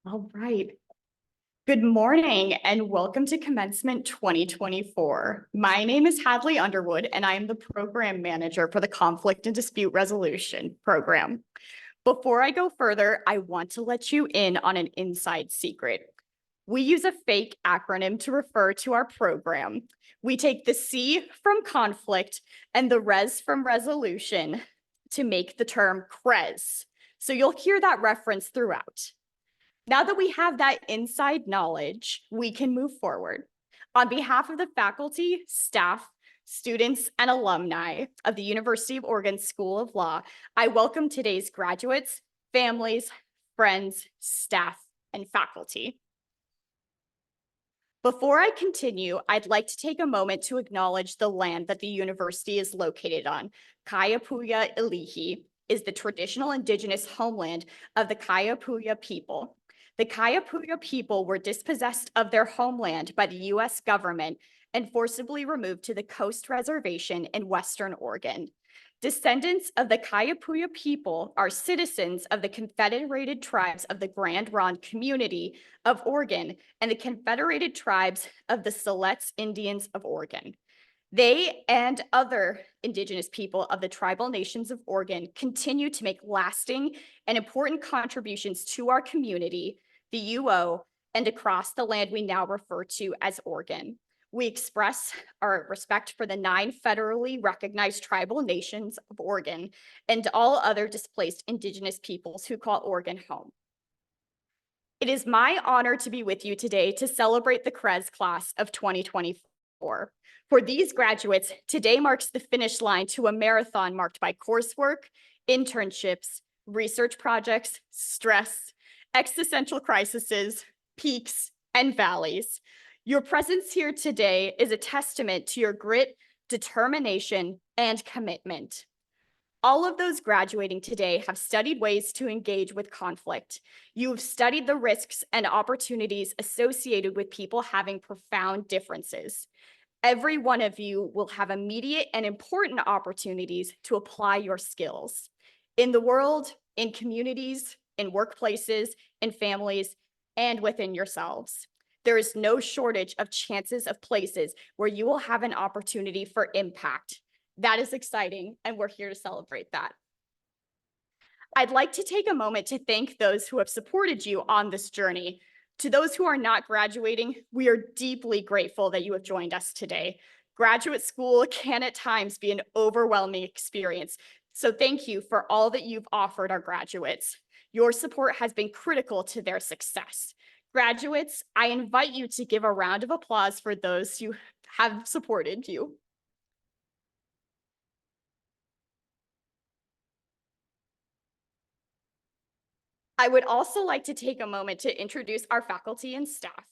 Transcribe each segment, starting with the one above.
All right. Good morning and welcome to Commencement 2024. My name is Hadley Underwood and I am the program manager for the Conflict and Dispute Resolution program. Before I go further, I want to let you in on an inside secret. We use a fake acronym to refer to our program. We take the C from conflict and the res from resolution to make the term CRES. So you'll hear that reference throughout. Now that we have that inside knowledge, we can move forward. On behalf of the faculty, staff, students, and alumni of the University of Oregon School of Law, I welcome today's graduates, families, friends, staff, and faculty. Before I continue, I'd like to take a moment to acknowledge the land that the university is located on. Kaiapui Ilihi is the traditional indigenous homeland of the Kaiapui people. The Kaiapui people were dispossessed of their homeland by the U.S. government and forcibly removed to the Coast Reservation in Western Oregon. Descendants of the Kaiapui people are citizens of the Confederated Tribes of the Grand Ronde Community of Oregon and the Confederated Tribes of the Siletz Indians of Oregon. They and other Indigenous people of the tribal nations of Oregon continue to make lasting and important contributions to our community, the UO, and across the land we now refer to as Oregon. We express our respect for the 9 federally recognized tribal nations of Oregon and all other displaced Indigenous peoples who call Oregon home. It is my honor to be with you today to celebrate the CRES class of 2024. For these graduates, today marks the finish line to a marathon marked by coursework, internships, research projects, stress, existential crises, peaks, and valleys. Your presence here today is a testament to your grit, determination, and commitment. All of those graduating today have studied ways to engage with conflict. You have studied the risks and opportunities associated with people having profound differences. Every one of you will have immediate and important opportunities to apply your skills in the world, in communities, in workplaces, in families, and within yourselves. There is no shortage of chances of places where you will have an opportunity for impact. That is exciting, and we're here to celebrate that. I'd like to take a moment to thank those who have supported you on this journey. To those who are not graduating, we are deeply grateful that you have joined us today. Graduate school can at times be an overwhelming experience, so thank you for all that you've offered our graduates. Your support has been critical to their success. Graduates, I invite you to give a round of applause for those who have supported you. I would also like to take a moment to introduce our faculty and staff.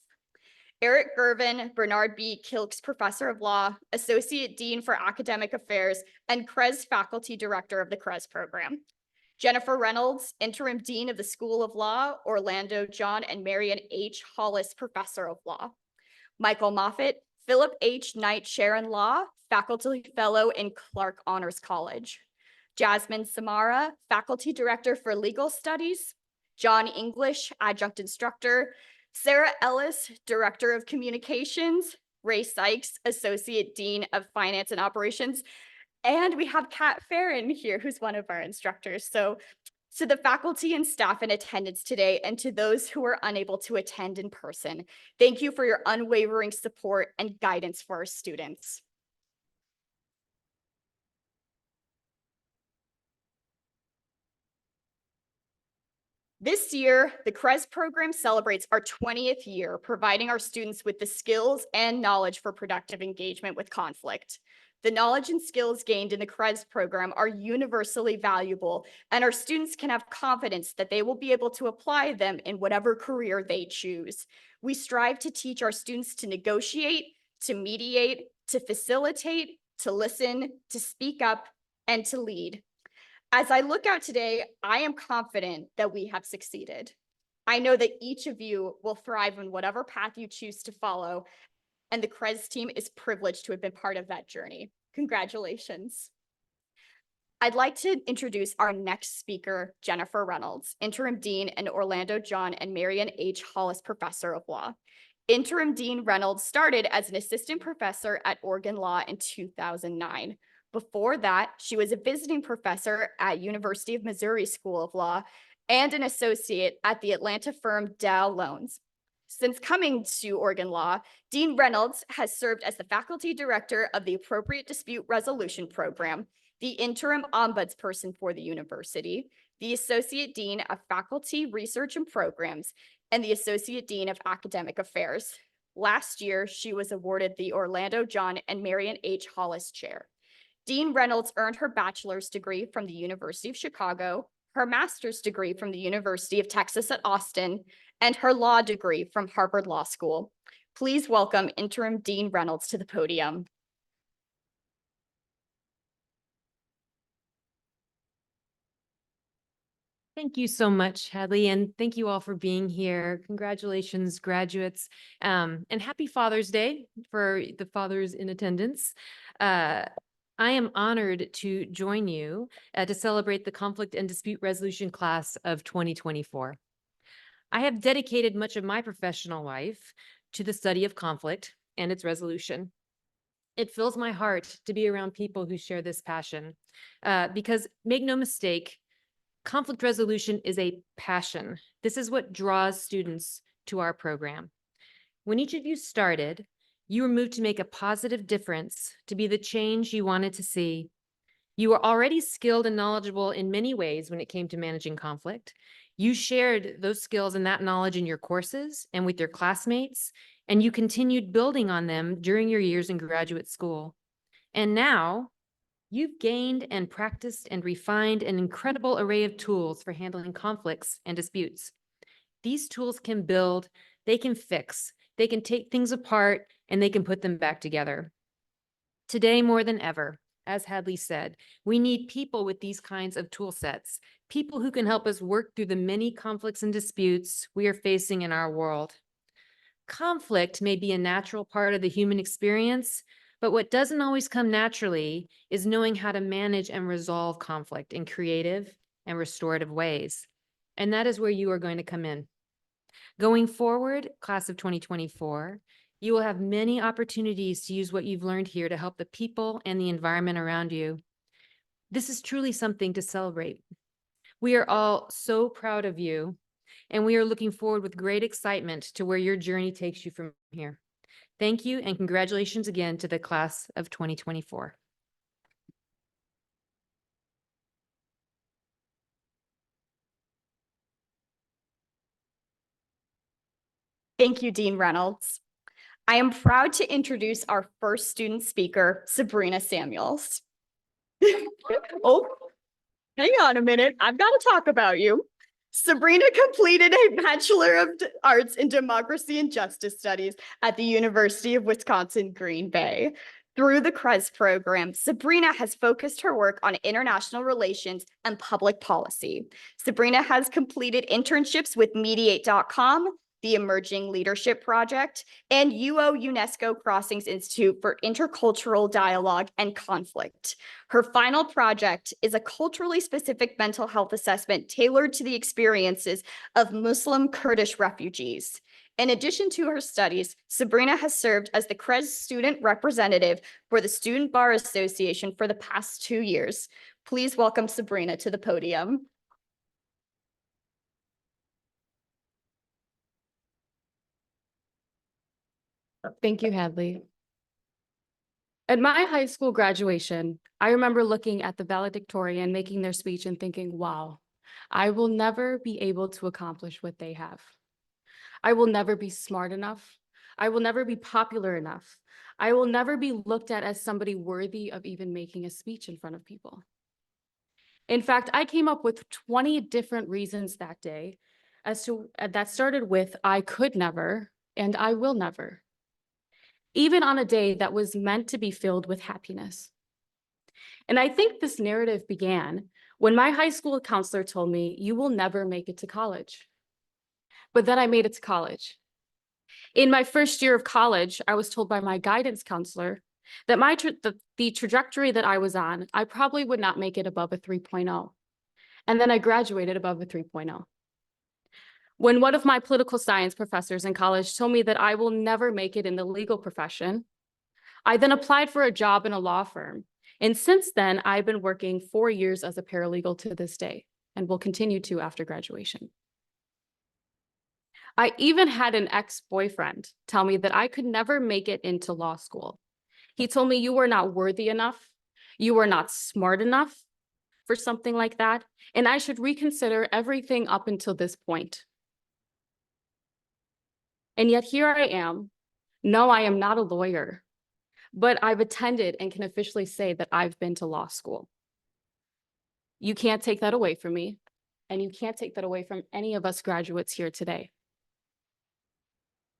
Eric Gervin, Bernard B. Kilks Professor of Law, Associate Dean for Academic Affairs, and CRES Faculty Director of the CRES program. Jennifer Reynolds, Interim Dean of the School of Law, Orlando John and Marion H. Hollis Professor of Law. Michael Moffitt, Philip H. Knight Chair in Law, Faculty Fellow in Clark Honors College. Jasmine Samara, Faculty Director for Legal Studies. John English, Adjunct Instructor. Sarah Ellis, Director of Communications. Ray Sykes, Associate Dean of Finance and Operations. And we have Kat Farron here, who's one of our instructors. So to the faculty and staff in attendance today, and to those who are unable to attend in person, thank you for your unwavering support and guidance for our students. This year, the CRES program celebrates our 20th year, providing our students with the skills and knowledge for productive engagement with conflict. The knowledge and skills gained in the CRES program are universally valuable, and our students can have confidence that they will be able to apply them in whatever career they choose. We strive to teach our students to negotiate, to mediate, to facilitate, to listen, to speak up, and to lead. As I look out today, I am confident that we have succeeded. I know that each of you will thrive in whatever path you choose to follow, and the CRES team is privileged to have been part of that journey. Congratulations. I'd like to introduce our next speaker, Jennifer Reynolds, Interim Dean and Orlando John and Marion H. Hollis Professor of Law. Interim Dean Reynolds started as an assistant professor at Oregon Law in 2009. Before that, she was a visiting professor at University of Missouri School of Law and an associate at the Atlanta firm Dow Loans. Since coming to Oregon Law, Dean Reynolds has served as the faculty director of the Appropriate Dispute Resolution Program, the interim ombudsperson for the university, the associate dean of faculty research and programs, and the associate dean of academic affairs. Last year, she was awarded the Orlando John and Marion H. Hollis Chair. Dean Reynolds earned her bachelor's degree from the University of Chicago, her master's degree from the University of Texas at Austin, and her law degree from Harvard Law School. Please welcome Interim Dean Reynolds to the podium. Thank you so much, Hadley, and thank you all for being here. Congratulations, graduates, and happy Father's Day for the fathers in attendance. I am honored to join you to celebrate the Conflict and Dispute Resolution class of 2024. I have dedicated much of my professional life to the study of conflict and its resolution. It fills my heart to be around people who share this passion, because make no mistake, conflict resolution is a passion. This is what draws students to our program. When each of you started, you were moved to make a positive difference, to be the change you wanted to see. You were already skilled and knowledgeable in many ways when it came to managing conflict. You shared those skills and that knowledge in your courses and with your classmates, and you continued building on them during your years in graduate school. And now, you've gained and practiced and refined an incredible array of tools for handling conflicts and disputes. These tools can build, they can fix, they can take things apart, and they can put them back together. Today, more than ever, as Hadley said, we need people with these kinds of tool sets, people who can help us work through the many conflicts and disputes we are facing in our world. Conflict may be a natural part of the human experience, but what doesn't always come naturally is knowing how to manage and resolve conflict in creative and restorative ways. And that is where you are going to come in. Going forward, class of 2024, you will have many opportunities to use what you've learned here to help the people and the environment around you. This is truly something to celebrate. We are all so proud of you, and we are looking forward with great excitement to where your journey takes you from here. Thank you, and congratulations again to the class of 2024. Thank you, Dean Reynolds. I am proud to introduce our first student speaker, Sabrina Samuels. Oh, hang on a minute. I've got to talk about you. Sabrina completed a Bachelor of Arts in Democracy and Justice Studies at the University of Wisconsin-Green Bay. Through the CRES program, Sabrina has focused her work on international relations and public policy. Sabrina has completed internships with Mediate.com, the Emerging Leadership Project, and UO UNESCO Crossings Institute for Intercultural Dialogue and Conflict. Her final project is a culturally specific mental health assessment tailored to the experiences of Muslim Kurdish refugees. In addition to her studies, Sabrina has served as the CRES student representative for the Student Bar Association for the past 2 years. Please welcome Sabrina to the podium. Thank you, Hadley. At my high school graduation, I remember looking at the valedictorian making their speech and thinking, wow, I will never be able to accomplish what they have. I will never be smart enough. I will never be popular enough. I will never be looked at as somebody worthy of even making a speech in front of people. In fact, I came up with 20 different reasons that day that started with I could never and I will never. even on a day that was meant to be filled with happiness. And I think this narrative began when my high school counselor told me, "You will never make it to college." But then I made it to college. In my first year of college, I was told by my guidance counselor that the trajectory that I was on, I probably would not make it above a 3.0. And then I graduated above a 3.0. When one of my political science professors in college told me that I will never make it in the legal profession, I then applied for a job in a law firm. And since then, I've been working 4 years as a paralegal to this day and will continue to after graduation. I even had an ex-boyfriend tell me that I could never make it into law school. He told me, "You are not worthy enough. You are not smart enough for something like that. And I should reconsider everything up until this point." And yet here I am. No, I am not a lawyer, but I've attended and can officially say that I've been to law school. You can't take that away from me, and you can't take that away from any of us graduates here today.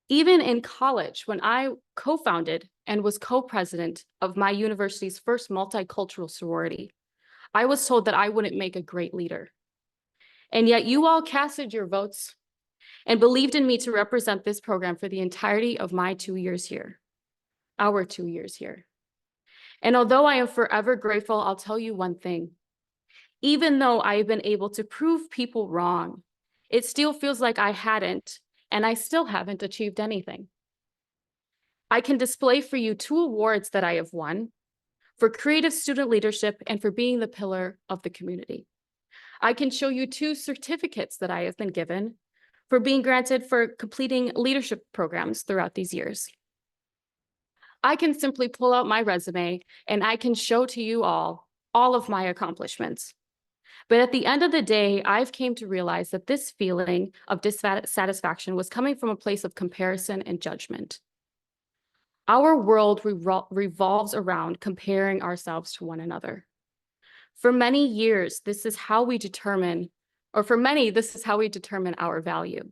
Even in college, when I co-founded and was co-president of my university's first multicultural sorority, I was told that I wouldn't make a great leader. And yet you all casted your votes and believed in me to represent this program for the entirety of my 2 years here, our 2 years here. And although I am forever grateful, I'll tell you one thing. Even though I've been able to prove people wrong, it still feels like I hadn't, and I still haven't achieved anything. I can display for you 2 awards that I have won for creative student leadership and for being the pillar of the community. I can show you 2 certificates that I have been given for being granted for completing leadership programs throughout these years. I can simply pull out my resume and I can show to you all of my accomplishments. But at the end of the day, I've came to realize that this feeling of dissatisfaction was coming from a place of comparison and judgment. Our world revolves around comparing ourselves to one another. For many years, this is how we determine, or for many, this is how we determine our value.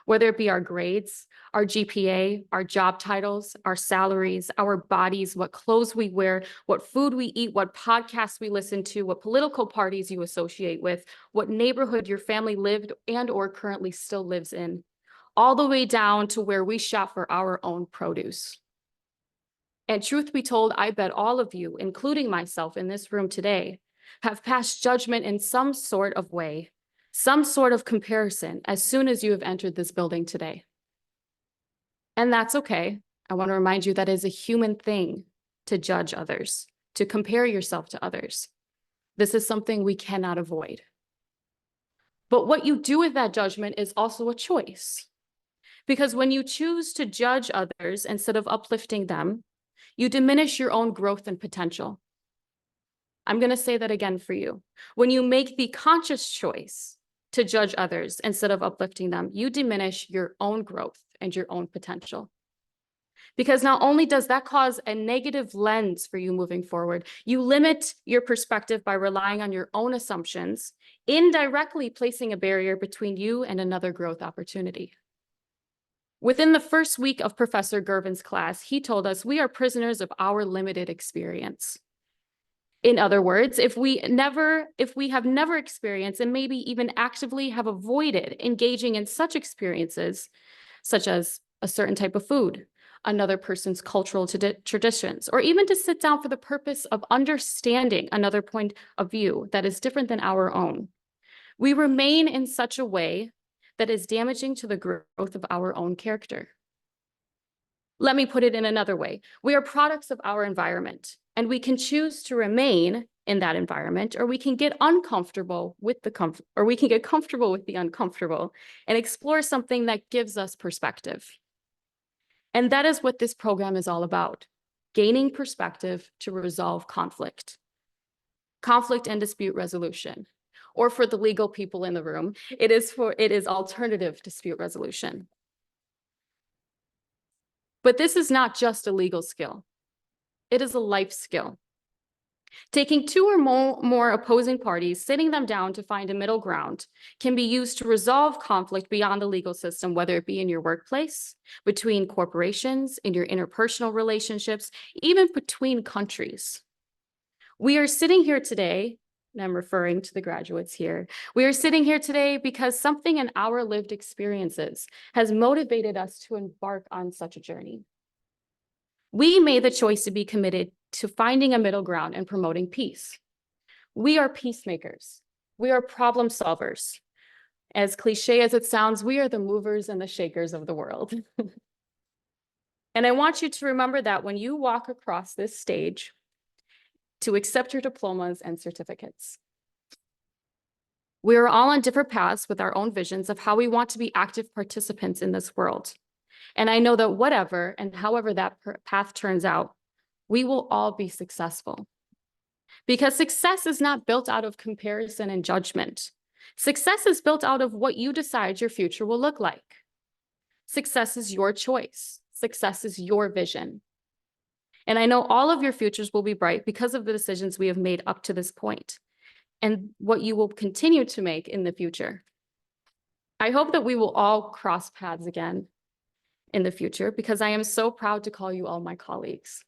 Whether it be our grades, our GPA, our job titles, our salaries, our bodies, what clothes we wear, what food we eat, what podcasts we listen to, what political parties you associate with, what neighborhood your family lived and or currently still lives in, all the way down to where we shop for our own produce. And truth be told, I bet all of you, including myself in this room today, have passed judgment in some sort of way, some sort of comparison as soon as you have entered this building today. And that's okay. I want to remind you that it is a human thing to judge others, to compare yourself to others. This is something we cannot avoid. But what you do with that judgment is also a choice. Because when you choose to judge others instead of uplifting them, you diminish your own growth and potential. I'm going to say that again for you. When you make the conscious choice to judge others instead of uplifting them, you diminish your own growth and your own potential. Because not only does that cause a negative lens for you moving forward, you limit your perspective by relying on your own assumptions, indirectly placing a barrier between you and another growth opportunity. Within the first week of Professor Gervin's class, he told us we are prisoners of our limited experience. In other words, if we have never experienced and maybe even actively have avoided engaging in such experiences, such as a certain type of food, another person's cultural traditions, or even to sit down for the purpose of understanding another point of view that is different than our own, we remain in such a way that is damaging to the growth of our own character. Let me put it in another way. We are products of our environment, and we can choose to remain in that environment, or we can get uncomfortable with get comfortable with the uncomfortable and explore something that gives us perspective. And that is what this program is all about, gaining perspective to resolve conflict and dispute resolution. Or for the legal people in the room, it is alternative dispute resolution. But this is not just a legal skill. It is a life skill. Taking two or more opposing parties, sitting them down to find a middle ground can be used to resolve conflict beyond the legal system, whether it be in your workplace, between corporations, in your interpersonal relationships, even between countries. We are sitting here today, and I'm referring to the graduates here. We are sitting here today because something in our lived experiences has motivated us to embark on such a journey. We made the choice to be committed to finding a middle ground and promoting peace. We are peacemakers. We are problem solvers. As cliche as it sounds, we are the movers and the shakers of the world. And I want you to remember that when you walk across this stage to accept your diplomas and certificates. We are all on different paths with our own visions of how we want to be active participants in this world. And I know that whatever and however that path turns out, we will all be successful. Because success is not built out of comparison and judgment. Success is built out of what you decide your future will look like. Success is your choice. Success is your vision. And I know all of your futures will be bright because of the decisions we have made up to this point and what you will continue to make in the future. I hope that we will all cross paths again in the future because I am so proud to call you all my colleagues.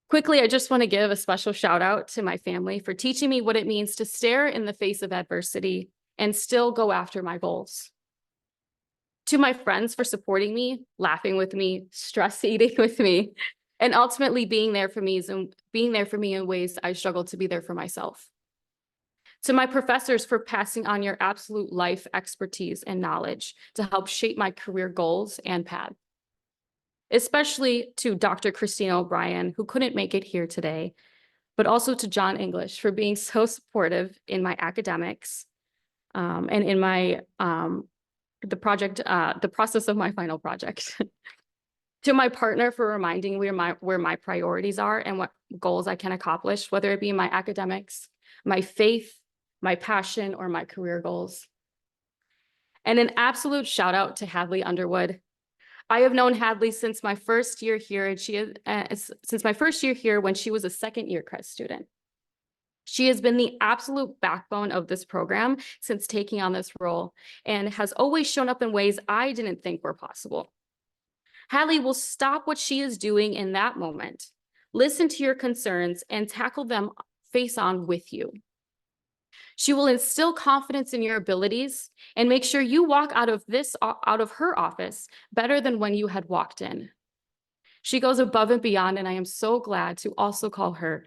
Quickly, I just want to give a special shout out to my family for teaching me what it means to stare in the face of adversity and still go after my goals. To my friends for supporting me, laughing with me, stress eating with me, and ultimately being there for me in ways I struggled to be there for myself. To my professors for passing on your absolute life expertise and knowledge to help shape my career goals and path. Especially to Dr. Christina O'Brien, who couldn't make it here today, but also to John English for being so supportive in my academics and in my the process of my final project. To my partner for reminding me where my priorities are and what goals I can accomplish, whether it be my academics, my faith, my passion, or my career goals. And an absolute shout out to Hadley Underwood. I have known Hadley since my first year here, and when she was a second-year CRES student. She has been the absolute backbone of this program since taking on this role and has always shown up in ways I didn't think were possible. Hadley will stop what she is doing in that moment, listen to your concerns, and tackle them face on with you. She will instill confidence in your abilities and make sure you walk out of her office better than when you had walked in. She goes above and beyond, and I am so glad to also call her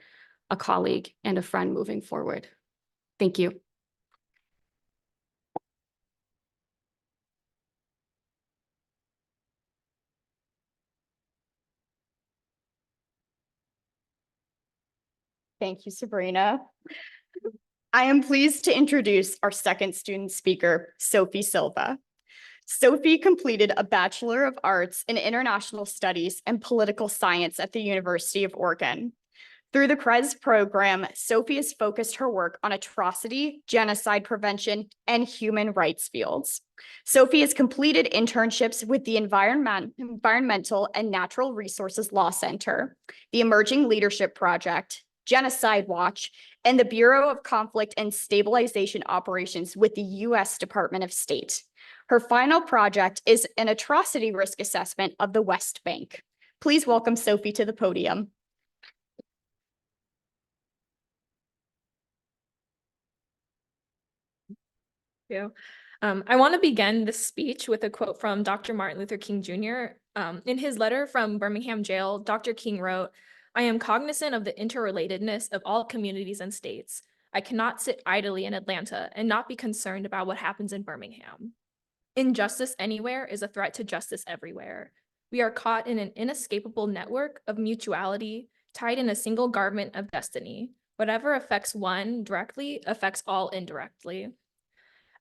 a colleague and a friend moving forward. Thank you. Thank you, Sabrina. I am pleased to introduce our second student speaker, Sophie Silva. Sophie completed a Bachelor of Arts in International Studies and Political Science at the University of Oregon. Through the CRES program, Sophie has focused her work on atrocity, genocide prevention, and human rights fields. Sophie has completed internships with the Environmental and Natural Resources Law Center, the Emerging Leadership Project, Genocide Watch, and the Bureau of Conflict and Stabilization Operations with the U.S. Department of State. Her final project is an atrocity risk assessment of the West Bank. Please welcome Sophie to the podium. You. I want to begin this speech with a quote from Dr. Martin Luther King Jr. In his letter from Birmingham jail, Dr. King wrote, "I am cognizant of the interrelatedness of all communities and states. I cannot sit idly in Atlanta and not be concerned about what happens in Birmingham. Injustice anywhere is a threat to justice everywhere. We are caught in an inescapable network of mutuality, tied in a single garment of destiny. Whatever affects one directly affects all indirectly."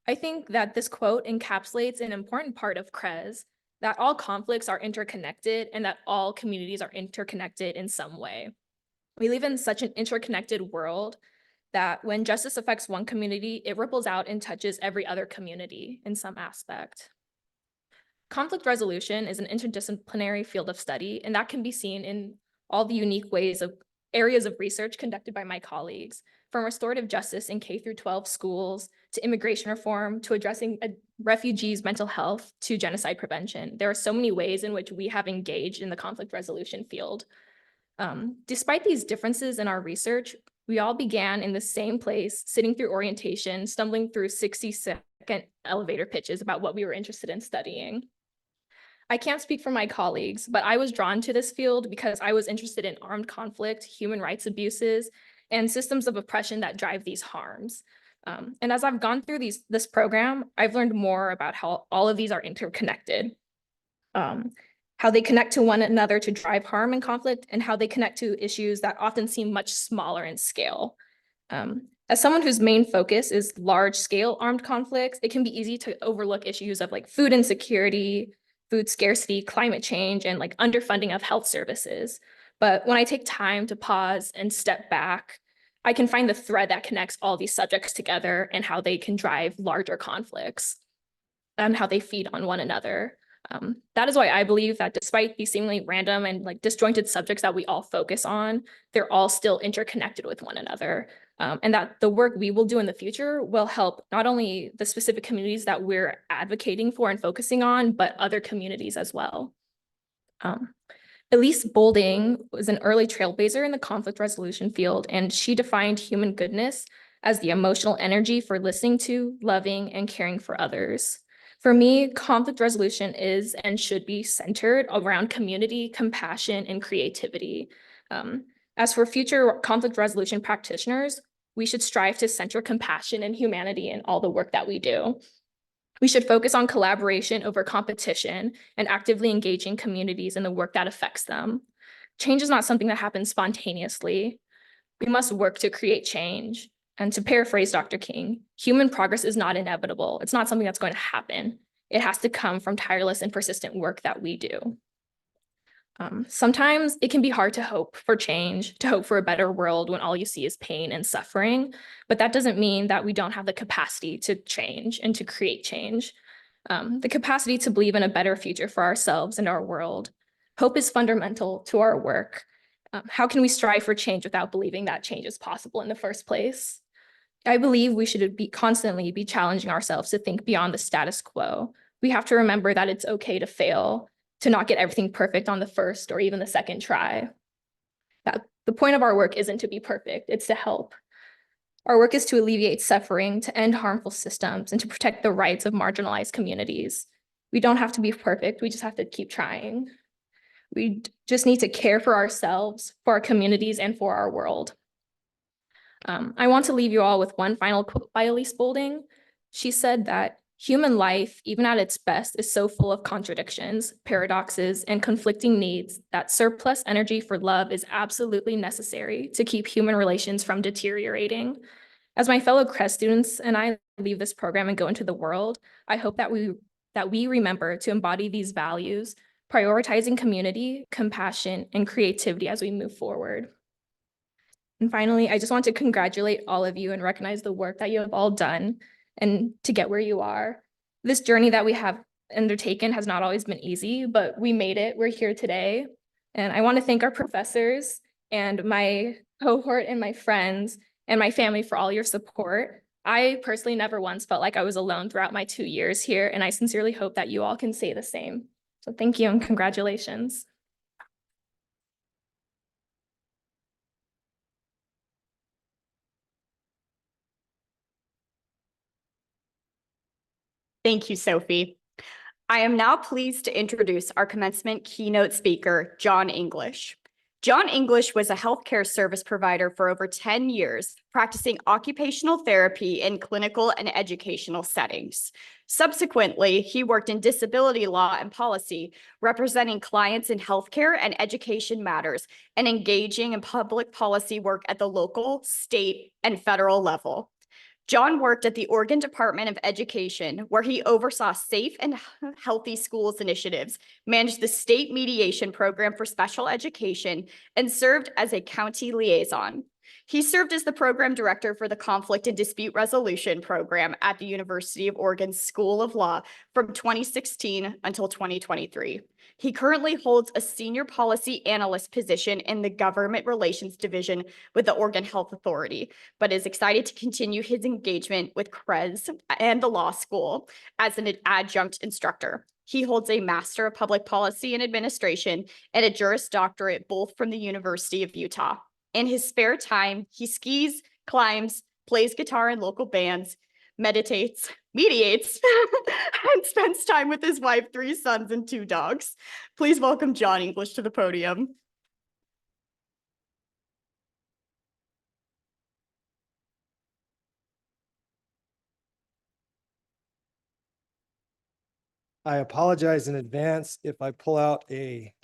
I think that this quote encapsulates an important part of CRES, that all conflicts are interconnected and that all communities are interconnected in some way. We live in such an interconnected world that when justice affects one community, it ripples out and touches every other community in some aspect. Conflict resolution is an interdisciplinary field of study, and that can be seen in all the unique ways of areas of research conducted by my colleagues, from restorative justice in K through 12 schools, to immigration reform, to addressing refugees' mental health, to genocide prevention. There are so many ways in which we have engaged in the conflict resolution field. Despite these differences in our research, we all began in the same place, sitting through orientation, stumbling through 60-second elevator pitches about what we were interested in studying. I can't speak for my colleagues, but I was drawn to this field because I was interested in armed conflict, human rights abuses, and systems of oppression that drive these harms. And as I've gone through this program, I've learned more about how all of these are interconnected, how they connect to one another to drive harm and conflict, and how they connect to issues that often seem much smaller in scale. As someone whose main focus is large-scale armed conflicts, it can be easy to overlook issues of like food insecurity, food scarcity, climate change, and like underfunding of health services. But when I take time to pause and step back, I can find the thread that connects all these subjects together and how they can drive larger conflicts and how they feed on one another. That is why I believe that despite these seemingly random and like disjointed subjects that we all focus on, they're all still interconnected with one another. And that the work we will do in the future will help not only the specific communities that we're advocating for and focusing on, but other communities as well. Elise Boulding was an early trailblazer in the conflict resolution field, and she defined human goodness as the emotional energy for listening to, loving, and caring for others. For me, conflict resolution is and should be centered around community, compassion, and creativity. As for future conflict resolution practitioners, we should strive to center compassion and humanity in all the work that we do. We should focus on collaboration over competition and actively engaging communities in the work that affects them. Change is not something that happens spontaneously. We must work to create change. And to paraphrase Dr. King, human progress is not inevitable. It's not something that's going to happen. It has to come from tireless and persistent work that we do. Sometimes it can be hard to hope for change, to hope for a better world when all you see is pain and suffering, but that doesn't mean that we don't have the capacity to change and to create change. The capacity to believe in a better future for ourselves and our world. Hope is fundamental to our work. How can we strive for change without believing that change is possible in the first place? I believe we should constantly be challenging ourselves to think beyond the status quo. We have to remember that it's okay to fail, to not get everything perfect on the first or even the second try. That the point of our work isn't to be perfect, it's to help. Our work is to alleviate suffering, to end harmful systems, and to protect the rights of marginalized communities. We don't have to be perfect, we just have to keep trying. We just need to care for ourselves, for our communities, and for our world. I want to leave you all with one final quote by Elise Boulding. She said that human life, even at its best, is so full of contradictions, paradoxes, and conflicting needs that surplus energy for love is absolutely necessary to keep human relations from deteriorating. As my fellow CRES students and I leave this program and go into the world, I hope that we remember to embody these values, prioritizing community, compassion, and creativity as we move forward. And finally, I just want to congratulate all of you and recognize the work that you have all done and to get where you are. This journey that we have undertaken has not always been easy, but we made it. We're here today. And I want to thank our professors and my cohort and my friends and my family for all your support. I personally never once felt like I was alone throughout my 2 years here, and I sincerely hope that you all can say the same. So thank you and congratulations. Thank you, Sophie. I am now pleased to introduce our commencement keynote speaker, John English. John English was a healthcare service provider for over 10 years, practicing occupational therapy in clinical and educational settings. Subsequently, he worked in disability law and policy, representing clients in healthcare and education matters and engaging in public policy work at the local, state, and federal level. John worked at the Oregon Department of Education, where he oversaw safe and healthy schools initiatives, managed the state mediation program for special education, and served as a county liaison. He served as the program director for the Conflict and Dispute Resolution Program at the University of Oregon School of Law from 2016 until 2023. He currently holds a senior policy analyst position in the Government Relations Division with the Oregon Health Authority, but is excited to continue his engagement with CRES and the law school as an adjunct instructor. He holds a Master of Public Policy and Administration and a Juris Doctorate, both from the University of Utah. In his spare time, he skis, climbs, plays guitar in local bands, mediates, and spends time with his wife, 3 sons, and 2 dogs. Please welcome John English to the podium. I apologize in advance if I pull out a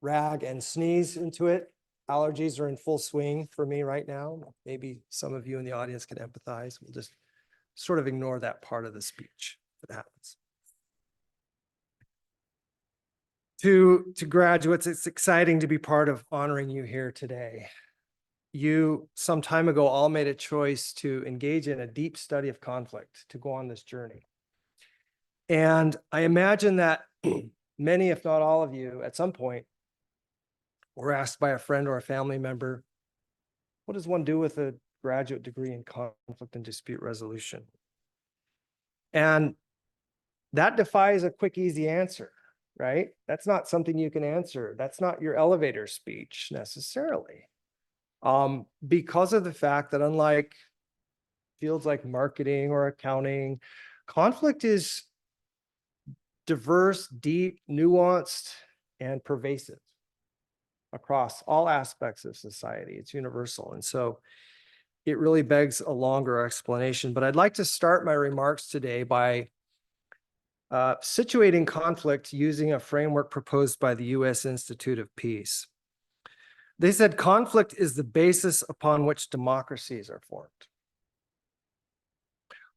rag and sneeze into it. Allergies are in full swing for me right now. Maybe some of you in the audience can empathize. We'll just sort of ignore that part of the speech if it happens. To graduates, it's exciting to be part of honoring you here today. You, some time ago, all made a choice to engage in a deep study of conflict, to go on this journey. And I imagine that many, if not all of you, at some point, were asked by a friend or a family member, what does one do with a graduate degree in conflict and dispute resolution? And that defies a quick, easy answer, right? That's not something you can answer. That's not your elevator speech necessarily. Because of the fact that unlike fields like marketing or accounting, conflict is diverse, deep, nuanced, and pervasive across all aspects of society. It's universal. And so it really begs a longer explanation. But I'd like to start my remarks today by situating conflict using a framework proposed by the U.S. Institute of Peace. They said conflict is the basis upon which democracies are formed.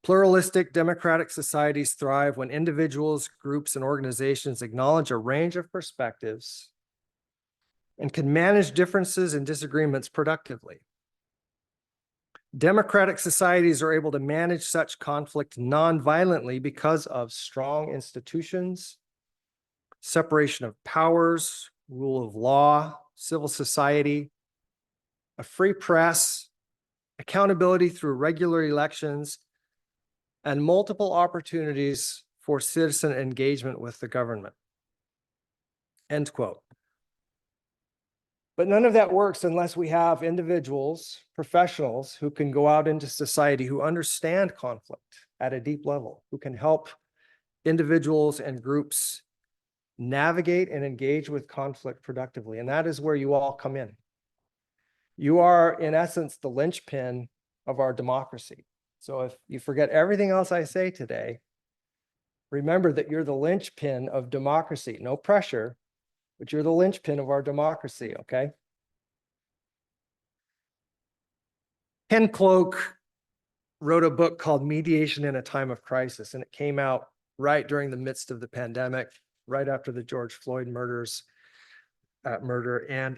Pluralistic democratic societies thrive when individuals, groups, and organizations acknowledge a range of perspectives and can manage differences and disagreements productively. Democratic societies are able to manage such conflict non-violently because of strong institutions, separation of powers, rule of law, civil society, a free press, accountability through regular elections, and multiple opportunities for citizen engagement with the government. End quote. But none of that works unless we have individuals, professionals who can go out into society, who understand conflict at a deep level, who can help individuals and groups navigate and engage with conflict productively. And that is where you all come in. You are, in essence, the linchpin of our democracy. So if you forget everything else I say today, remember that you're the linchpin of democracy. No pressure, but you're the linchpin of our democracy, okay? Ken Cloak wrote a book called Mediation in a Time of Crisis, and it came out right during the midst of the pandemic, right after the George Floyd murder. And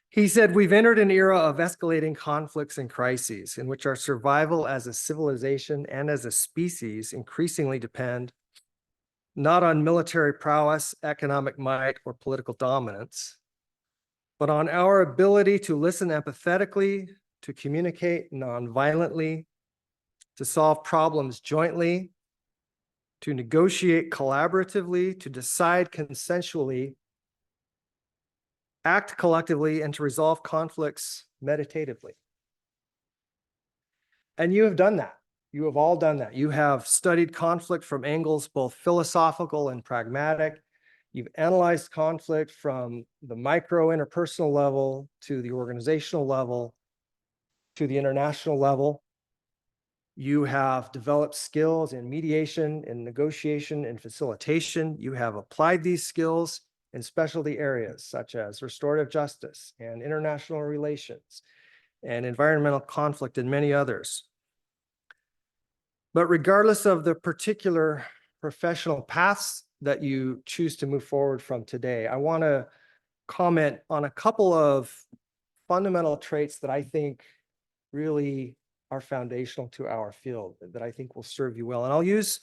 he said, we've entered an era of escalating conflicts and crises in which our survival as a civilization and as a species increasingly depend not on military prowess, economic might, or political dominance, but on our ability to listen empathetically, to communicate non-violently, to solve problems jointly, to negotiate collaboratively, to decide consensually, act collectively, and to resolve conflicts meditatively. And you have done that. You have all done that. You have studied conflict from angles both philosophical and pragmatic. You've analyzed conflict from the micro interpersonal level to the organizational level to the international level. You have developed skills in mediation, in negotiation, and facilitation. You have applied these skills in specialty areas such as restorative justice and international relations and environmental conflict and many others. But regardless of the particular professional paths that you choose to move forward from today, I want to comment on a couple of fundamental traits that I think really are foundational to our field that I think will serve you well. And I'll use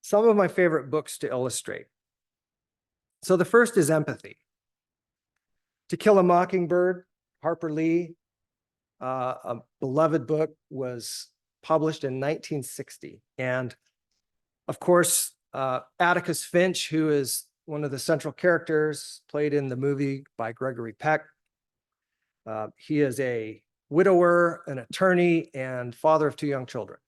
some of my favorite books to illustrate. So the first is Empathy. To Kill a Mockingbird, Harper Lee, a beloved book, was published in 1960. And of course, Atticus Finch, who is one of the central characters, played in the movie by Gregory Peck. He is a widower, an attorney, and father of 2 young children,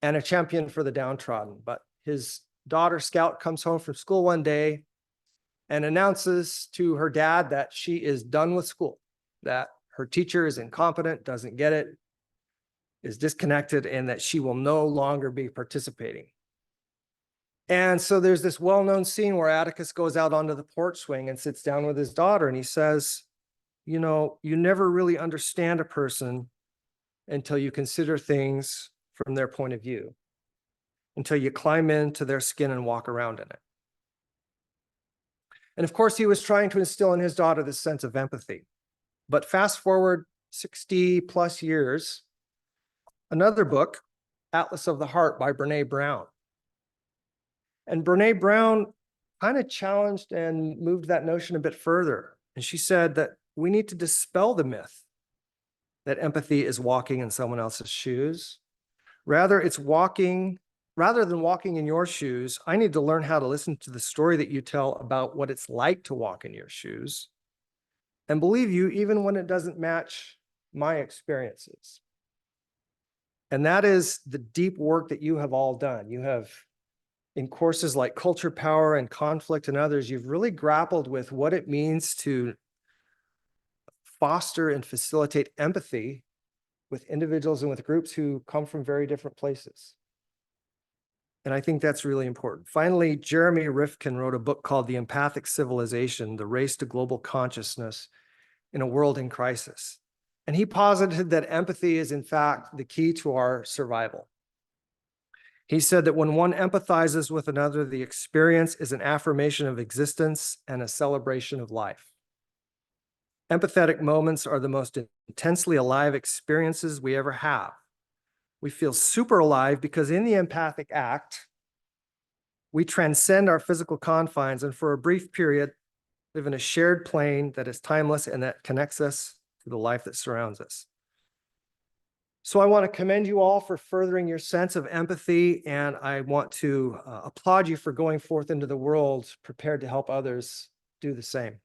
and a champion for the downtrodden. But his daughter Scout comes home from school one day and announces to her dad that she is done with school, that her teacher is incompetent, doesn't get it, is disconnected, and that she will no longer be participating. And so there's this well-known scene where Atticus goes out onto the porch swing and sits down with his daughter, and he says, you know, you never really understand a person until you consider things from their point of view, until you climb into their skin and walk around in it. And of course, he was trying to instill in his daughter this sense of empathy. But fast forward 60 plus years, another book, Atlas of the Heart by Brene Brown. And Brene Brown kind of challenged and moved that notion a bit further. And she said that we need to dispel the myth that empathy is walking in someone else's shoes. Rather than walking in your shoes, I need to learn how to listen to the story that you tell about what it's like to walk in your shoes and believe you even when it doesn't match my experiences. And that is the deep work that you have all done. You have, in courses like Culture, Power, and Conflict and others, you've really grappled with what it means to foster and facilitate empathy with individuals and with groups who come from very different places. And I think that's really important. Finally, Jeremy Rifkin wrote a book called The Empathic Civilization, The Race to Global Consciousness in a World in Crisis. And he posited that empathy is, in fact, the key to our survival. He said that when one empathizes with another, the experience is an affirmation of existence and a celebration of life. Empathetic moments are the most intensely alive experiences we ever have. We feel super alive because in the empathic act, we transcend our physical confines and for a brief period, live in a shared plane that is timeless and that connects us to the life that surrounds us. So I want to commend you all for furthering your sense of empathy, and I want to applaud you for going forth into the world prepared to help others do the same.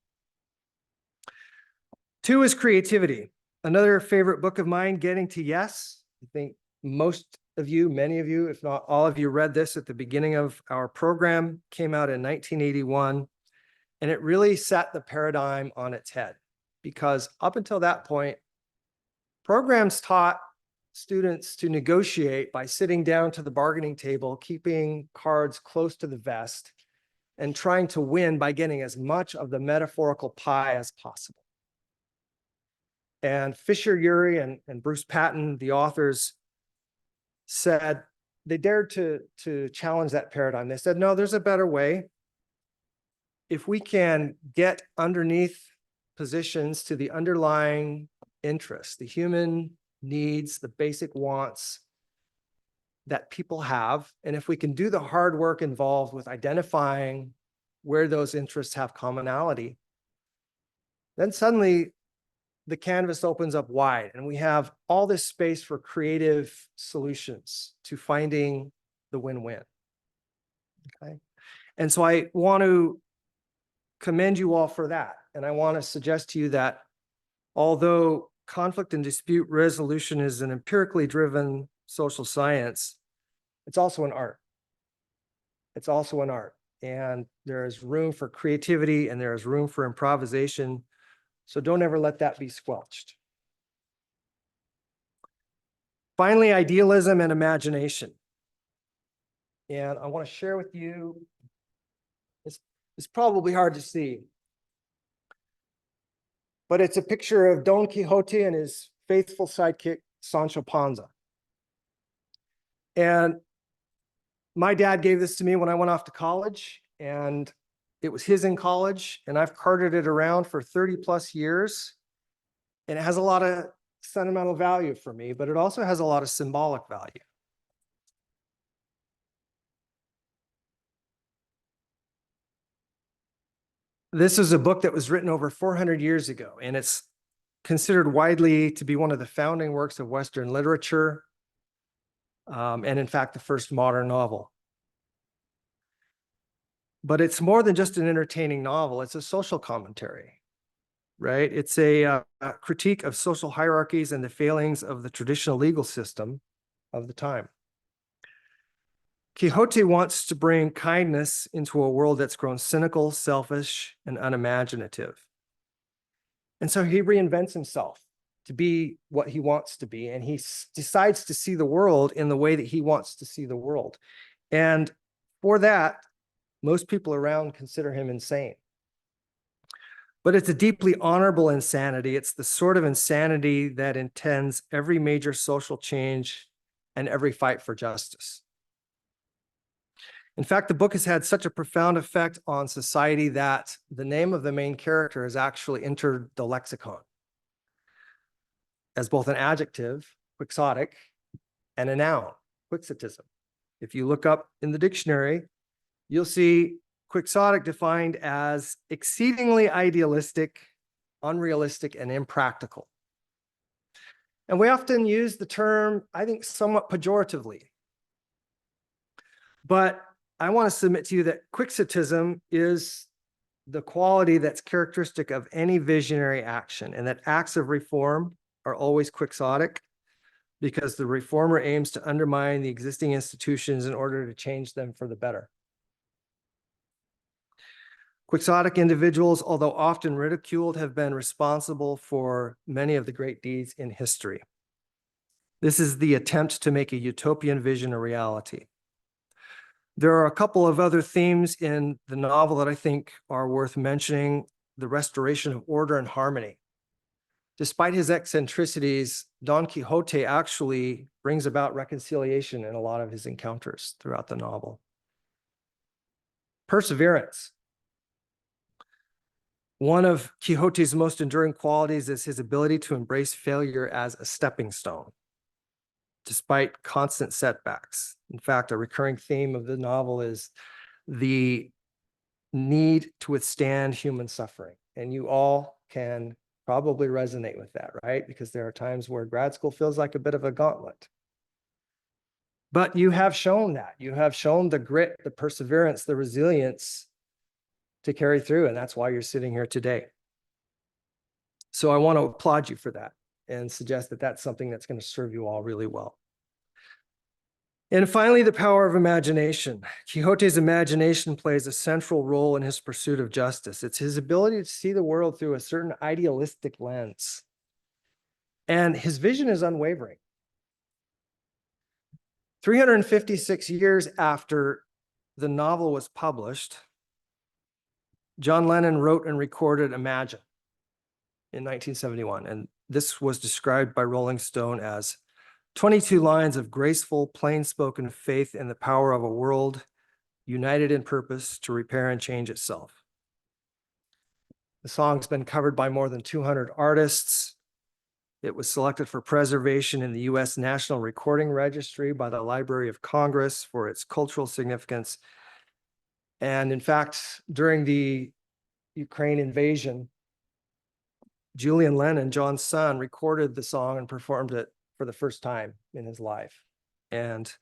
2 is creativity. Another favorite book of mine, Getting to Yes. I think most of you, many of you, if not all of you, read this at the beginning of our program, came out in 1981, and it really set the paradigm on its head because up until that point, programs taught students to negotiate by sitting down to the bargaining table, keeping cards close to the vest, and trying to win by getting as much of the metaphorical pie as possible. And Fisher Urey and Bruce Patton, the authors, said they dared to challenge that paradigm. They said, no, there's a better way. If we can get underneath positions to the underlying interests, the human needs, the basic wants that people have, and if we can do the hard work involved with identifying where those interests have commonality, then suddenly the canvas opens up wide and we have all this space for creative solutions to finding the win-win. Okay. And so I want to commend you all for that. And I want to suggest to you that although conflict and dispute resolution is an empirically driven social science, it's also an art. It's also an art. And there is room for creativity and there is room for improvisation. So don't ever let that be squelched. Finally, idealism and imagination. And I want to share with you, it's probably hard to see, but it's a picture of Don Quixote and his faithful sidekick, Sancho Panza. And my dad gave this to me when I went off to college, and it was his in college, and I've carted it around for 30 plus years. And it has a lot of sentimental value for me, but it also has a lot of symbolic value. This is a book that was written over 400 years ago, and it's considered widely to be one of the founding works of Western literature, and in fact, the first modern novel. But it's more than just an entertaining novel. It's a social commentary, right? It's a critique of social hierarchies and the failings of the traditional legal system of the time. Quixote wants to bring kindness into a world that's grown cynical, selfish, and unimaginative. And so he reinvents himself to be what he wants to be, and he decides to see the world in the way that he wants to see the world. And for that, most people around consider him insane. But it's a deeply honorable insanity. It's the sort of insanity that intends every major social change and every fight for justice. In fact, the book has had such a profound effect on society that the name of the main character has actually entered the lexicon as both an adjective, quixotic, and a noun, quixotism. If you look up in the dictionary, you'll see quixotic defined as exceedingly idealistic, unrealistic, and impractical. And we often use the term, I think, somewhat pejoratively. But I want to submit to you that quixotism is the quality that's characteristic of any visionary action, and that acts of reform are always quixotic because the reformer aims to undermine the existing institutions in order to change them for the better. Quixotic individuals, although often ridiculed, have been responsible for many of the great deeds in history. This is the attempt to make a utopian vision a reality. There are a couple of other themes in the novel that I think are worth mentioning. The restoration of order and harmony. Despite his eccentricities, Don Quixote actually brings about reconciliation in a lot of his encounters throughout the novel. Perseverance. One of Quixote's most enduring qualities is his ability to embrace failure as a stepping stone, despite constant setbacks. In fact, a recurring theme of the novel is the need to withstand human suffering. And you all can probably resonate with that, right? Because there are times where grad school feels like a bit of a gauntlet. But you have shown that. You have shown the grit, the perseverance, the resilience to carry through, and that's why you're sitting here today. So I want to applaud you for that and suggest that that's something that's going to serve you all really well. And finally, the power of imagination. Quixote's imagination plays a central role in his pursuit of justice. It's his ability to see the world through a certain idealistic lens. And his vision is unwavering. 356 years after the novel was published, John Lennon wrote and recorded Imagine in 1971. And this was described by Rolling Stone as 22 lines of graceful, plain-spoken faith in the power of a world united in purpose to repair and change itself. The song's been covered by more than 200 artists. It was selected for preservation in the U.S. National Recording Registry by the Library of Congress for its cultural significance. And in fact, during the Ukraine invasion, Julian Lennon, John's son, recorded the song and performed it for the first time in his life, and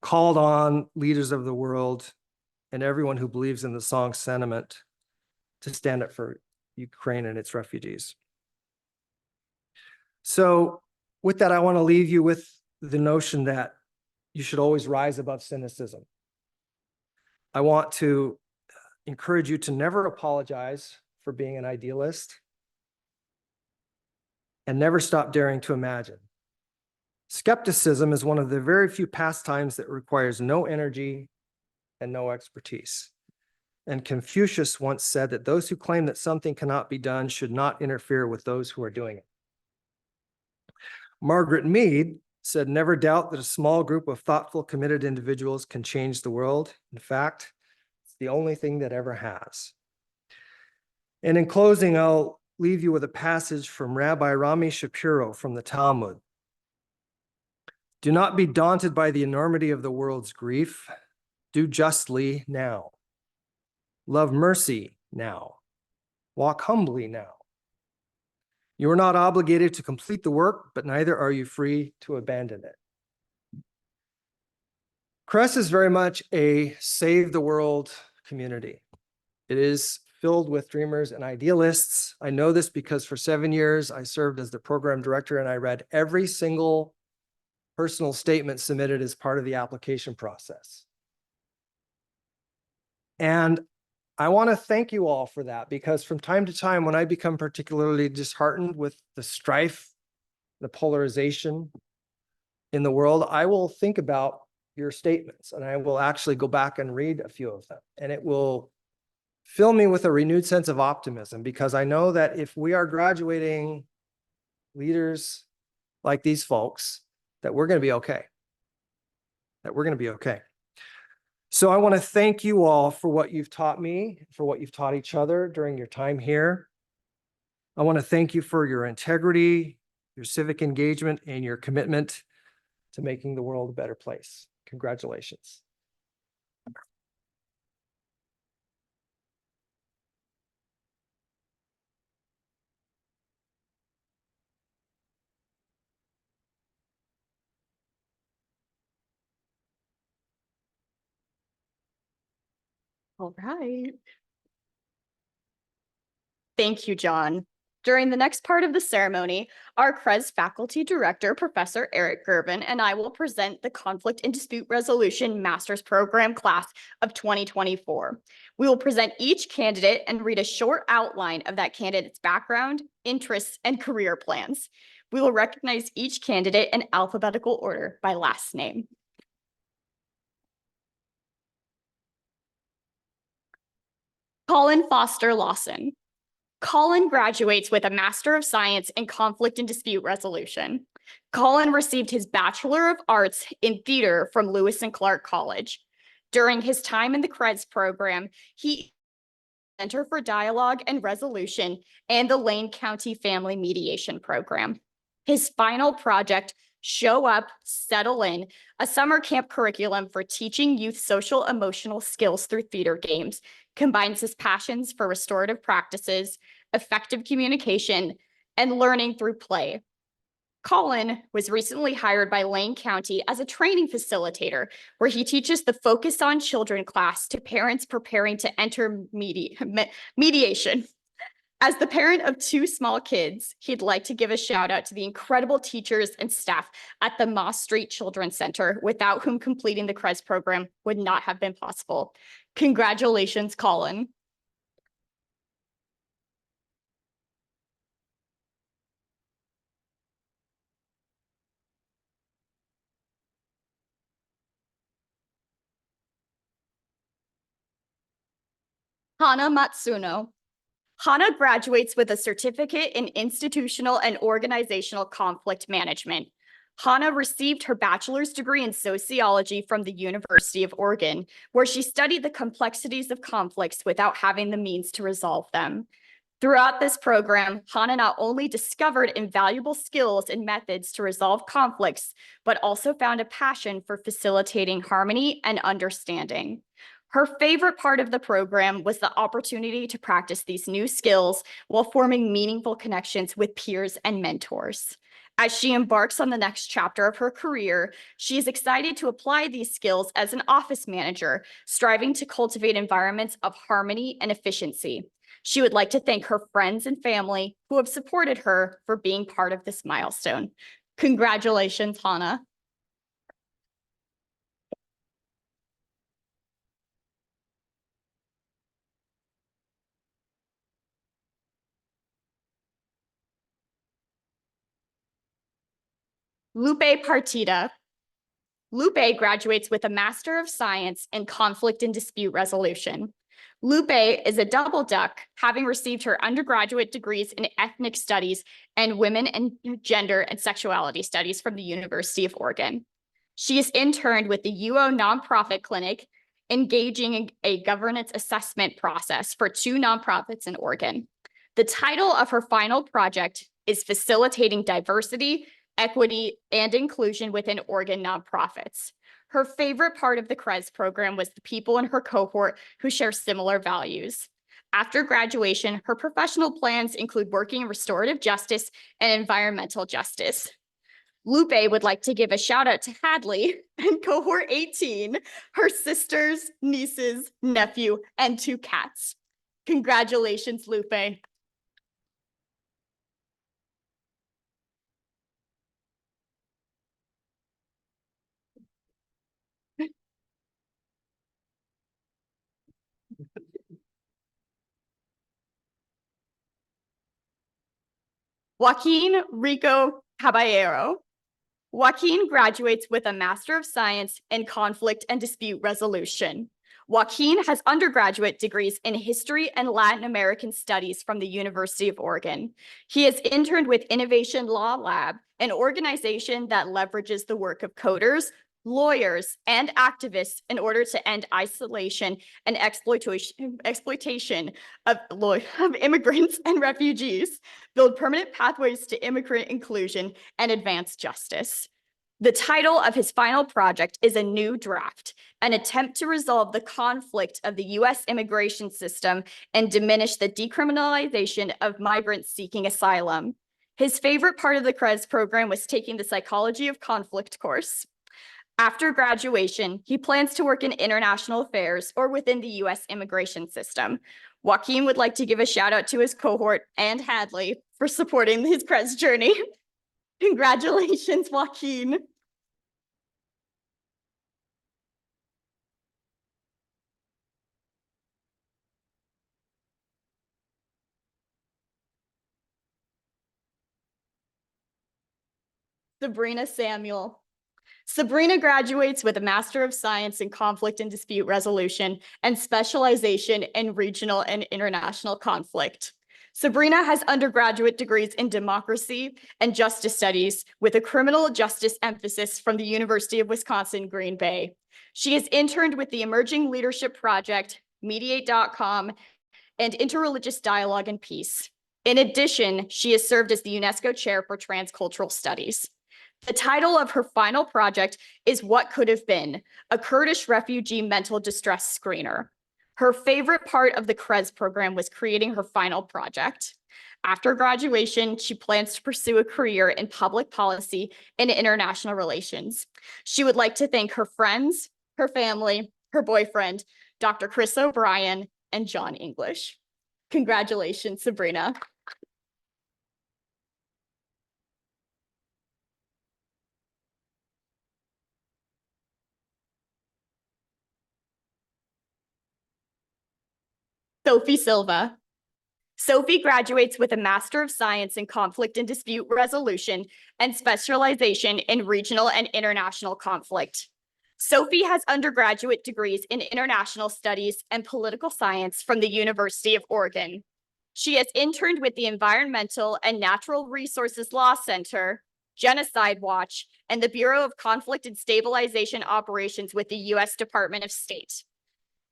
called on leaders of the world and everyone who believes in the song's sentiment to stand up for Ukraine and its refugees. So with that, I want to leave you with the notion that you should always rise above cynicism. I want to encourage you to never apologize for being an idealist and never stop daring to imagine. Skepticism is one of the very few pastimes that requires no energy and no expertise. And Confucius once said that those who claim that something cannot be done should not interfere with those who are doing it. Margaret Mead said, "Never doubt that a small group of thoughtful, committed individuals can change the world. In fact, it's the only thing that ever has." And in closing, I'll leave you with a passage from Rabbi Rami Shapiro from the Talmud. Do not be daunted by the enormity of the world's grief. Do justly now. Love mercy now. Walk humbly now. You are not obligated to complete the work, but neither are you free to abandon it. CRES is very much a save the world community. It is filled with dreamers and idealists. I know this because for 7 years I served as the program director and I read every single personal statement submitted as part of the application process. And I want to thank you all for that, because from time to time, when I become particularly disheartened with the strife, the polarization in the world, I will think about your statements and I will actually go back and read a few of them. And it will fill me with a renewed sense of optimism, because I know that if we are graduating leaders like these folks, that we're going to be okay. That we're going to be okay. So I want to thank you all for what you've taught me, for what you've taught each other during your time here. I want to thank you for your integrity, your civic engagement, and your commitment to making the world a better place. Congratulations. All right. Thank you, John. During the next part of the ceremony, our CRES faculty director, Professor Eric Gervin, and I will present the Conflict and Dispute Resolution Master's Program class of 2024. We will present each candidate and read a short outline of that candidate's background, interests, and career plans. We will recognize each candidate in alphabetical order by last name. Colin Foster Lawson. Colin graduates with a Master of Science in Conflict and Dispute Resolution. Colin received his Bachelor of Arts in Theater from Lewis and Clark College. During his time in the CRES program, he Center for Dialogue and Resolution and the Lane County Family Mediation Program. His final project, Show Up, Settle In, a summer camp curriculum for teaching youth social emotional skills through theater games, combines his passions for restorative practices, effective communication, and learning through play. Colin was recently hired by Lane County as a training facilitator, where he teaches the Focus on Children class to parents preparing to enter mediation. As the parent of 2 small kids, he'd like to give a shout out to the incredible teachers and staff at the Moss Street Children's Center, without whom completing the CRES program would not have been possible. Congratulations, Colin. Hana Matsuno. Hana graduates with a certificate in institutional and organizational conflict management. Hana received her bachelor's degree in sociology from the University of Oregon, where she studied the complexities of conflicts without having the means to resolve them. Throughout this program, Hana not only discovered invaluable skills and methods to resolve conflicts, but also found a passion for facilitating harmony and understanding. Her favorite part of the program was the opportunity to practice these new skills while forming meaningful connections with peers and mentors. As she embarks on the next chapter of her career, she is excited to apply these skills as an office manager, striving to cultivate environments of harmony and efficiency. She would like to thank her friends and family who have supported her for being part of this milestone. Congratulations, Hana. Lupe Partida. Lupe graduates with a Master of Science in Conflict and Dispute Resolution. Lupe is a double duck, having received her undergraduate degrees in Ethnic Studies and Women and Gender and Sexuality Studies from the University of Oregon. She is interned with the UO Nonprofit Clinic, engaging in a governance assessment process for 2 nonprofits in Oregon. The title of her final project is Facilitating Diversity, Equity, and Inclusion within Oregon Nonprofits. Her favorite part of the CRES program was the people in her cohort who share similar values. After graduation, her professional plans include working in restorative justice and environmental justice. Lupe would like to give a shout out to Hadley and cohort 18, her sisters, nieces, nephew, and 2 cats. Congratulations, Lupe. Joaquin Rico Caballero. Joaquin graduates with a Master of Science in Conflict and Dispute Resolution. Joaquin has undergraduate degrees in History and Latin American Studies from the University of Oregon. He has interned with Innovation Law Lab, an organization that leverages the work of coders, lawyers, and activists in order to end isolation and exploitation of immigrants and refugees, build permanent pathways to immigrant inclusion, and advance justice. The title of his final project is A New Draft, an attempt to resolve the conflict of the U.S. immigration system and diminish the decriminalization of migrants seeking asylum. His favorite part of the CRES program was taking the Psychology of Conflict course. After graduation, he plans to work in international affairs or within the U.S. immigration system. Joaquin would like to give a shout out to his cohort and Hadley for supporting his CRES journey. Congratulations, Joaquin. Sabrina Samuel. Sabrina graduates with a Master of Science in Conflict and Dispute Resolution and specialization in regional and international conflict. Sabrina has undergraduate degrees in democracy and justice studies with a criminal justice emphasis from the University of Wisconsin, Green Bay. She has interned with the Emerging Leadership Project, Mediate.com, and Interreligious Dialogue and Peace. In addition, she has served as the UNESCO Chair for Transcultural Studies. The title of her final project is What Could Have Been, a Kurdish refugee mental distress screener. Her favorite part of the CRES program was creating her final project. After graduation, she plans to pursue a career in public policy and international relations. She would like to thank her friends, her family, her boyfriend, Dr. Chris O'Brien, and John English. Congratulations, Sabrina. Sophie Silva. Sophie graduates with a Master of Science in Conflict and Dispute Resolution and specialization in regional and international conflict. Sophie has undergraduate degrees in international studies and political science from the University of Oregon. She has interned with the Environmental and Natural Resources Law Center, Genocide Watch, and the Bureau of Conflict and Stabilization Operations with the U.S. Department of State.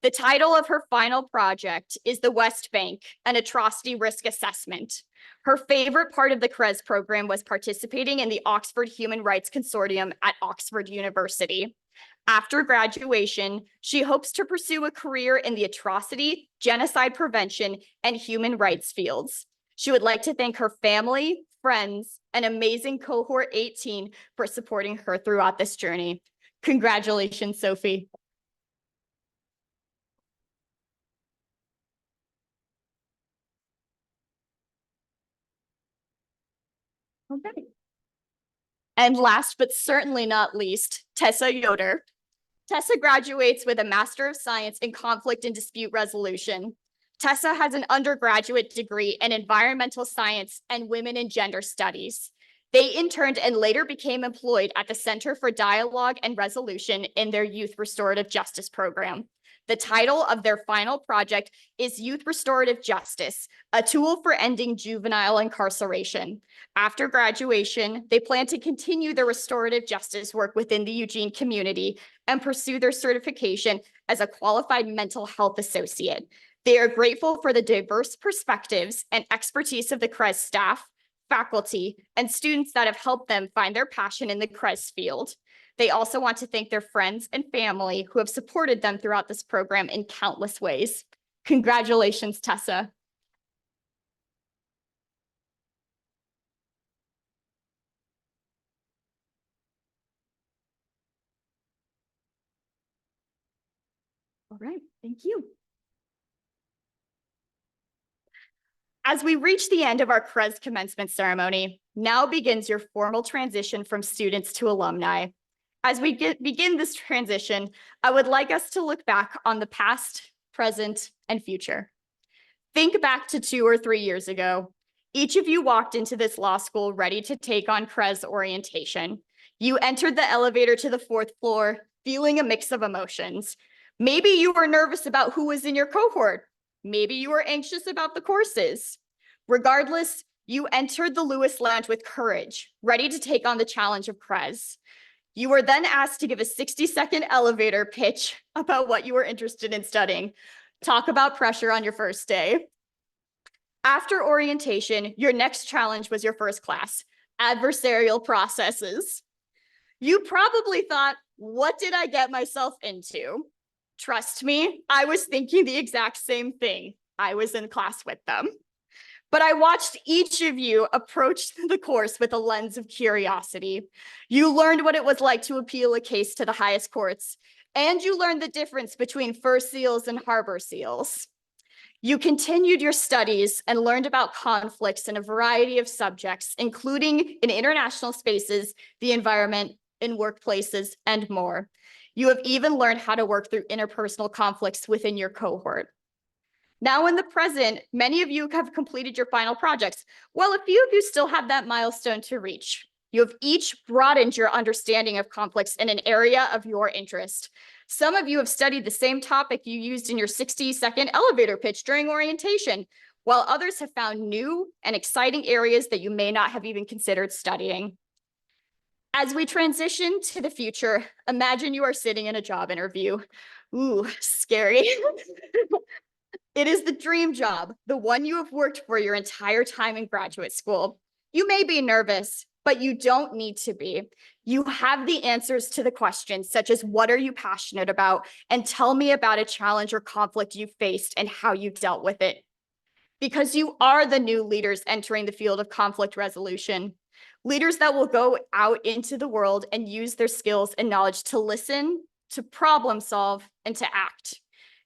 The title of her final project is The West Bank, an Atrocity Risk Assessment. Her favorite part of the CRES program was participating in the Oxford Human Rights Consortium at Oxford University. After graduation, she hopes to pursue a career in the atrocity, genocide prevention, and human rights fields. She would like to thank her family, friends, and amazing cohort 18 for supporting her throughout this journey. Congratulations, Sophie. Okay. And last but certainly not least, Tessa Yoder. Tessa graduates with a Master of Science in Conflict and Dispute Resolution. Tessa has an undergraduate degree in Environmental Science and Women and Gender Studies. They interned and later became employed at the Center for Dialogue and Resolution in their Youth Restorative Justice program. The title of their final project is Youth Restorative Justice, a tool for ending juvenile incarceration. After graduation, they plan to continue their restorative justice work within the Eugene community and pursue their certification as a qualified mental health associate. They are grateful for the diverse perspectives and expertise of the CRES staff, faculty, and students that have helped them find their passion in the CRES field. They also want to thank their friends and family who have supported them throughout this program in countless ways. Congratulations, Tessa. All right, thank you. As we reach the end of our CRES commencement ceremony, now begins your formal transition from students to alumni. As we begin this transition, I would like us to look back on the past, present, and future. Think back to 2 or 3 years ago. Each of you walked into this law school ready to take on CRES orientation. You entered the elevator to the 4th floor, feeling a mix of emotions. Maybe you were nervous about who was in your cohort. Maybe you were anxious about the courses. Regardless, you entered the Lewis Lounge with courage, ready to take on the challenge of CRES. You were then asked to give a 60-second elevator pitch about what you were interested in studying. Talk about pressure on your first day. After orientation, your next challenge was your first class, adversarial processes. You probably thought, what did I get myself into? Trust me, I was thinking the exact same thing. I was in class with them. But I watched each of you approach the course with a lens of curiosity. You learned what it was like to appeal a case to the highest courts, and you learned the difference between fur seals and harbor seals. You continued your studies and learned about conflicts in a variety of subjects, including in international spaces, the environment, in workplaces, and more. You have even learned how to work through interpersonal conflicts within your cohort. Now in the present, many of you have completed your final projects, while a few of you still have that milestone to reach. You have each broadened your understanding of conflicts in an area of your interest. Some of you have studied the same topic you used in your 60-second elevator pitch during orientation, while others have found new and exciting areas that you may not have even considered studying. As we transition to the future, imagine you are sitting in a job interview. Ooh, scary. It is the dream job, the one you have worked for your entire time in graduate school. You may be nervous, but you don't need to be. You have the answers to the questions, such as what are you passionate about? And tell me about a challenge or conflict you faced and how you dealt with it. Because you are the new leaders entering the field of conflict resolution. Leaders that will go out into the world and use their skills and knowledge to listen, to problem solve, and to act.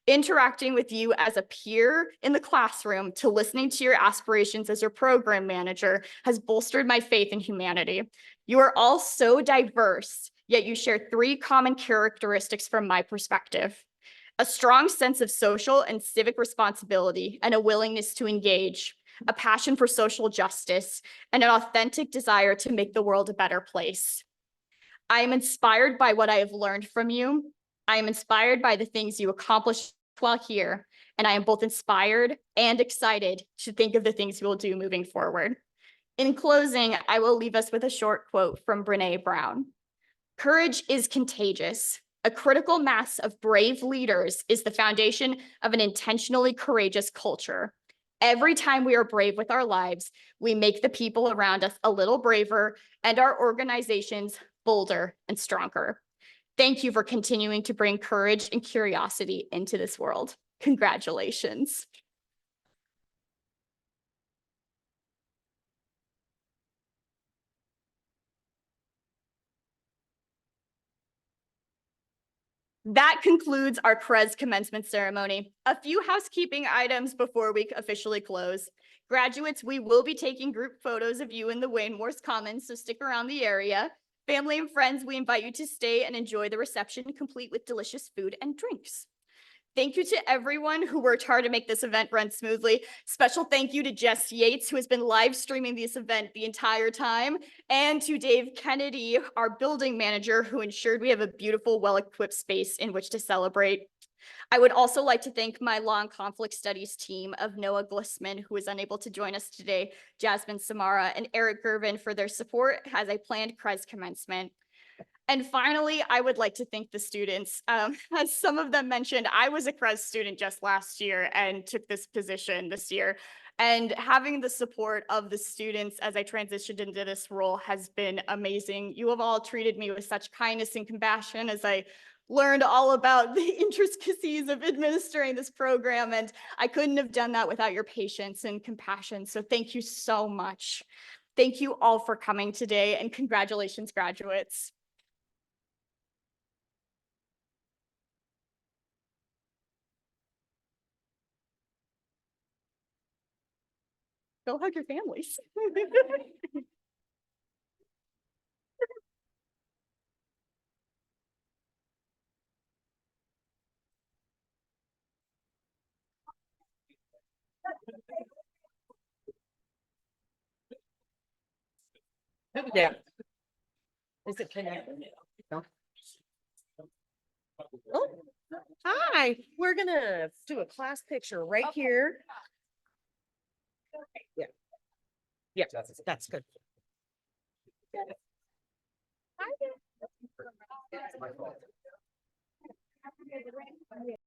Interacting with you as a peer in the classroom to listening to your aspirations as your program manager has bolstered my faith in humanity. You are all so diverse, yet you share 3 common characteristics from my perspective: a strong sense of social and civic responsibility and a willingness to engage, a passion for social justice, and an authentic desire to make the world a better place. I am inspired by what I have learned from you. I am inspired by the things you accomplished while here, and I am both inspired and excited to think of the things we will do moving forward. In closing, I will leave us with a short quote from Brené Brown. Courage is contagious. A critical mass of brave leaders is the foundation of an intentionally courageous culture. Every time we are brave with our lives, we make the people around us a little braver and our organizations bolder and stronger. Thank you for continuing to bring courage and curiosity into this world. Congratulations. That concludes our CRES commencement ceremony. A few housekeeping items before we officially close. Graduates, we will be taking group photos of you in the Wayne Morse Commons, so stick around the area. Family and friends, we invite you to stay and enjoy the reception, complete with delicious food and drinks. Thank you to everyone who worked hard to make this event run smoothly. Special thank you to Jess Yates, who has been live streaming this event the entire time, and to Dave Kennedy, our building manager, who ensured we have a beautiful, well-equipped space in which to celebrate. I would also like to thank my law and conflict studies team of Noah Glissman, who is unable to join us today, Jasmine Samara, and Eric Gervin for their support as I planned CRES commencement. And finally, I would like to thank the students. As some of them mentioned, I was a CRES student just last year and took this position this year. And having the support of the students as I transitioned into this role has been amazing. You have all treated me with such kindness and compassion as I learned all about the intricacies of administering this program. And I couldn't have done that without your patience and compassion. So thank you so much. Thank you all for coming today, and congratulations, graduates. Go hug your families. Yeah. Is it connected? No. Oh, hi, we're gonna do a class picture right here. Yeah. Yeah, that's good.